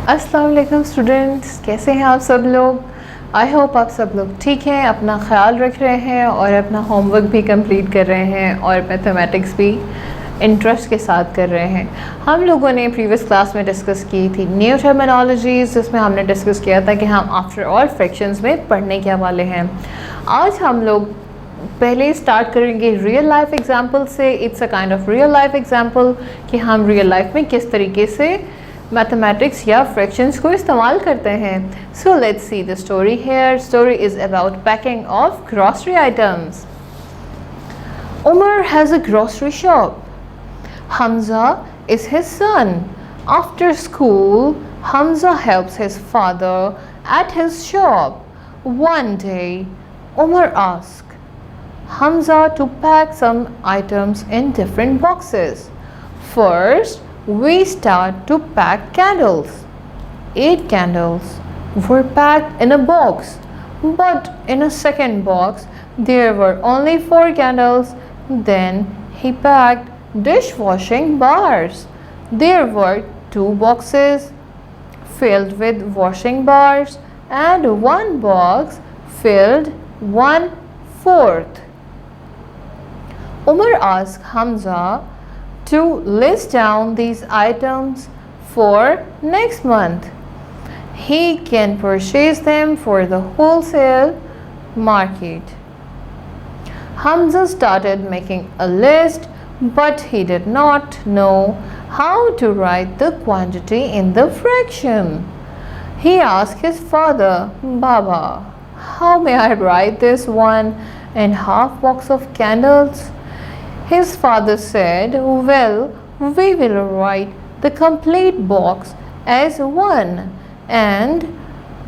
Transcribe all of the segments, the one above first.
अस्सलाम वालेकुम स्टूडेंट्स, कैसे हैं आप सब लोग। आई होप आप सब लोग ठीक हैं, अपना ख्याल रख रहे हैं और अपना होमवर्क भी कंप्लीट कर रहे हैं और मैथमेटिक्स भी इंटरेस्ट के साथ कर रहे हैं। हम लोगों ने प्रीवियस क्लास में डिस्कस की थी न्यू टर्मिनोलॉजीज़, जिसमें हमने डिस्कस किया था कि हम आफ्टर ऑल फ्रैक्शंस में पढ़ने क्या वाले हैं। आज हम लोग पहले स्टार्ट करेंगे रियल लाइफ एग्जाम्पल से। It's a kind of real life example कि हम रियल लाइफ में किस तरीके से मैथमेटिक्स या फ्रैक्शंस को इस्तेमाल करते हैं। So let's see the story here. Story is about packing of grocery items. Umar has a grocery shop. Hamza is his son. After school, Hamza helps his father at his shop. One day, Umar asked Hamza to pack some items in different boxes. First, we start to pack candles. 8 candles were packed in a box, but in a second box there were only 4 candles. Then he packed dishwashing bars. There were 2 boxes filled with washing bars and 1 box filled 1/4. Umar asked Hamza to list down these items for next month. He can purchase them for the wholesale market. Hamza started making a list, but he did not know how to write the quantity in the fraction. He asked his father, Baba, how may I write this 1.5 box of candles? His father said, well, we will write the complete box as 1 and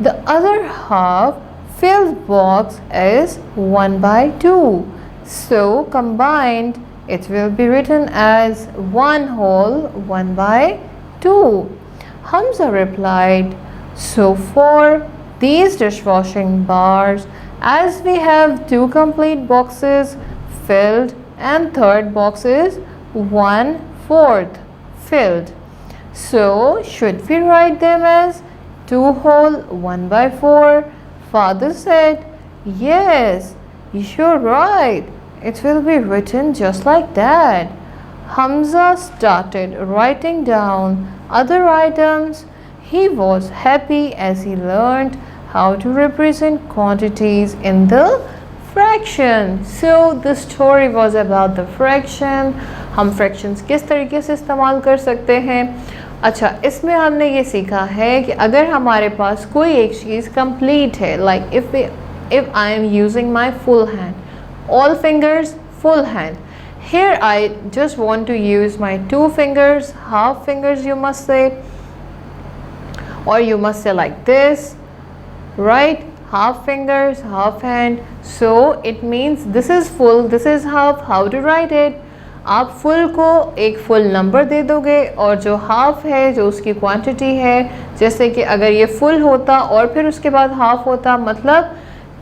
the other half filled box as 1/2. So combined it will be written as 1 whole 1/2. Hamza replied, so for these dishwashing bars, as we have 2 complete boxes filled and third box is 1/4 filled, so should we write them as 2 whole 1/4? Father said, yes, you're right, it will be written just like that. Hamza started writing down other items. He was happy as he learned how to represent quantities in the fraction. So the story was about the fraction. हम fractions किस तरीके से इस्तेमाल कर सकते हैं। अच्छा, इसमें हमने ये सीखा है कि अगर हमारे पास कोई एक चीज़ complete है, like if I am using my full hand, all fingers, full hand. Here I just want to use my 2 fingers, half fingers you must say, or you must say like this, right? Half fingers, half hand. So it means this is full, this is half. How to write it? आप full को एक full number दे दोगे और जो half है, जो उसकी quantity है, जैसे कि अगर ये फुल होता और फिर उसके बाद हाफ होता, मतलब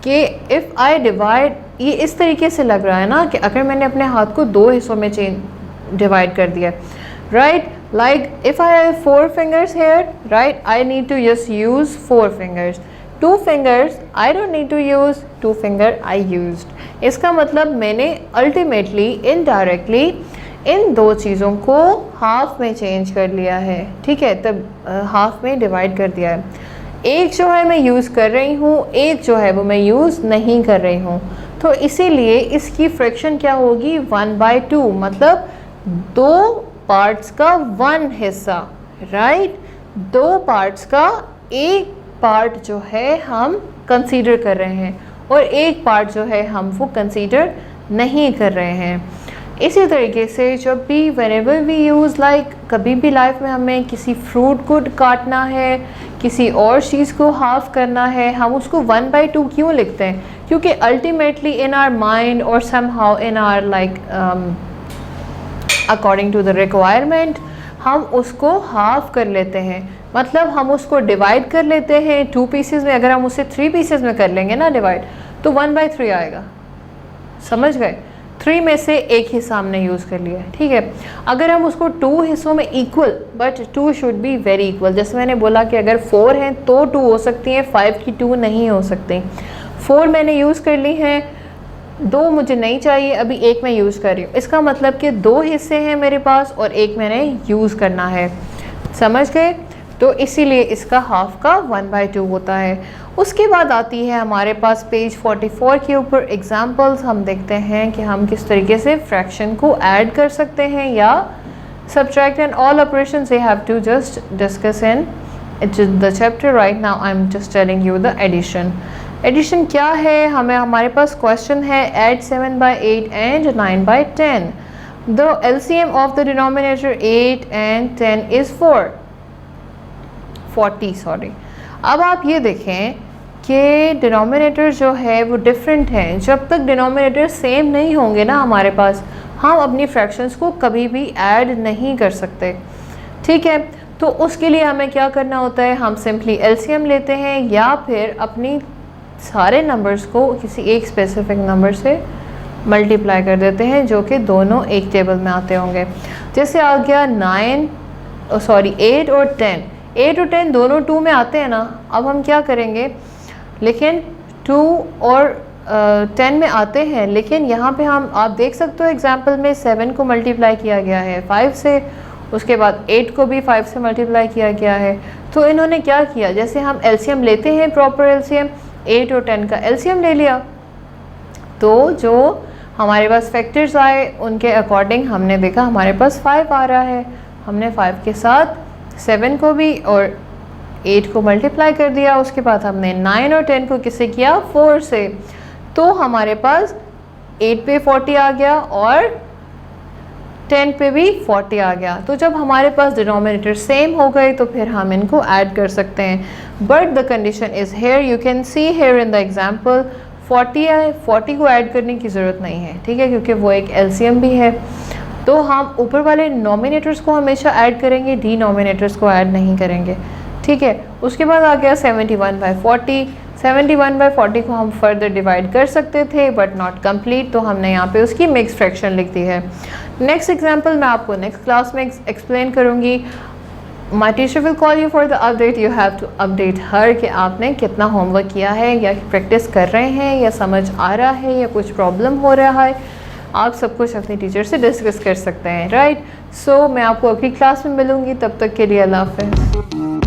कि इफ़ आई डिवाइड, ये इस तरीके से लग रहा है ना कि अगर मैंने अपने हाथ को 2 हिस्सों में डिवाइड कर दिया, right? Like if I have 4 fingers here, right, I need to just use 4 fingers. 2 fingers I don't need to use, 2 finger I used. इसका मतलब मैंने अल्टीमेटली इनडायरेक्टली इन 2 चीज़ों को हाफ में चेंज कर लिया है, ठीक है, तब हाफ में डिवाइड कर दिया है। एक जो है मैं यूज़ कर रही हूँ, एक जो है वो मैं यूज़ नहीं कर रही हूँ, तो इसीलिए इसकी फ्रैक्शन क्या होगी, 1/2, मतलब 2 पार्ट्स का 1 हिस्सा, राइट? 2 पार्ट्स का एक पार्ट जो है हम कंसीडर कर रहे हैं और एक पार्ट जो है हम वो कंसीडर नहीं कर रहे हैं। इसी तरीके से जब भी व्हेनेवर वी यूज़, लाइक कभी भी लाइफ में हमें किसी फ्रूट को काटना है, किसी और चीज़ को हाफ करना है, हम उसको 1/2 क्यों लिखते हैं? क्योंकि अल्टीमेटली इन आवर माइंड और somehow in our like according to the requirement हम उसको हाफ कर लेते हैं, मतलब हम उसको डिवाइड कर लेते हैं 2 पीसेस में। अगर हम उसे 3 पीसेस में कर लेंगे ना डिवाइड, तो 1/3 आएगा, समझ गए? 3 में से एक हिस्सा हमने यूज़ कर लिया है, ठीक है। अगर हम उसको 2 हिस्सों में equal, but 2 should be very equal, जैसे मैंने बोला कि अगर 4 हैं तो 2 हो सकती हैं, 5 की 2 नहीं हो सकती। 4 मैंने यूज़ कर ली हैं, 2 मुझे नहीं चाहिए, अभी एक मैं यूज़ कर रही हूँ। इसका मतलब कि 2 हिस्से हैं मेरे पास और एक मैंने यूज़ करना है, समझ गए। तो इसीलिए इसका हाफ का 1/2 होता है। उसके बाद आती है हमारे पास पेज 44 के ऊपर एग्जाम्पल्स। हम देखते हैं कि हम किस तरीके से फ्रैक्शन को ऐड कर सकते हैं या subtract, and all operations we have to just discuss in the chapter right now. I am just telling you the addition. Addition क्या है, हमारे पास क्वेश्चन है add 7/8 and 9/10। The LCM of the denominator 8 and 10 is 40 sorry. अब आप ये देखें कि डिनोमिनेटर जो है वो डिफरेंट है। जब तक डिनोमिनेटर सेम नहीं होंगे ना हमारे पास, हम अपनी फ्रैक्शंस को कभी भी ऐड नहीं कर सकते, ठीक है। तो उसके लिए हमें क्या करना होता है, हम सिंपली LCM लेते हैं या फिर अपनी सारे नंबर्स को किसी एक स्पेसिफिक नंबर से मल्टीप्लाई कर देते हैं, जो कि दोनों एक टेबल में आते होंगे। जैसे आ गया 8 और 10, 8 और 10 दोनों 2 में आते हैं ना। अब हम क्या करेंगे, लेकिन 2 और 10 में आते हैं, लेकिन यहाँ पे हम आप देख सकते हो एग्जाम्पल में 7 को मल्टीप्लाई किया गया है 5 से, उसके बाद 8 को भी 5 से मल्टीप्लाई किया गया है। तो इन्होंने क्या किया, जैसे हम LCM लेते हैं प्रॉपर LCM, 8 और 10 का LCM ले लिया, तो जो हमारे पास फैक्टर्स आए उनके अकॉर्डिंग हमने देखा हमारे पास 5 आ रहा है। हमने 5 के साथ 7 को भी और 8 को मल्टीप्लाई कर दिया। उसके बाद हमने 9 और 10 को किससे किया, 4 से। तो हमारे पास 8 पे 40 आ गया और 10 पे भी 40 आ गया। तो जब हमारे पास डिनोमिनेटर सेम हो गए तो फिर हम इनको ऐड कर सकते हैं। But the condition is here, you can see here in the example 40 है, 40 को ऐड करने की ज़रूरत नहीं है, ठीक है, क्योंकि वो एक LCM भी है। तो हम ऊपर वाले नॉमिनेटर्स को हमेशा ऐड करेंगे, डिनोमिनेटर्स को ऐड नहीं करेंगे, ठीक है। उसके बाद आ गया 71/40। 71/40 को हम फर्दर डिवाइड कर सकते थे बट नॉट कंप्लीट, तो हमने यहाँ पे उसकी मिक्स फ्रैक्शन लिख दी है। नेक्स्ट एग्जाम्पल मैं आपको नेक्स्ट क्लास में एक्सप्लेन करूँगी। My teacher will call you for the update, you have to update her कि आपने कितना होमवर्क किया है या प्रैक्टिस कर रहे हैं या समझ आ रहा है या कुछ प्रॉब्लम हो रहा है। आप सब कुछ अपनी टीचर से डिस्कस कर सकते हैं, राइट। सो मैं आपको अगली क्लास में मिलूँगी, तब तक के लिए अल्लाह हाफ़िज़।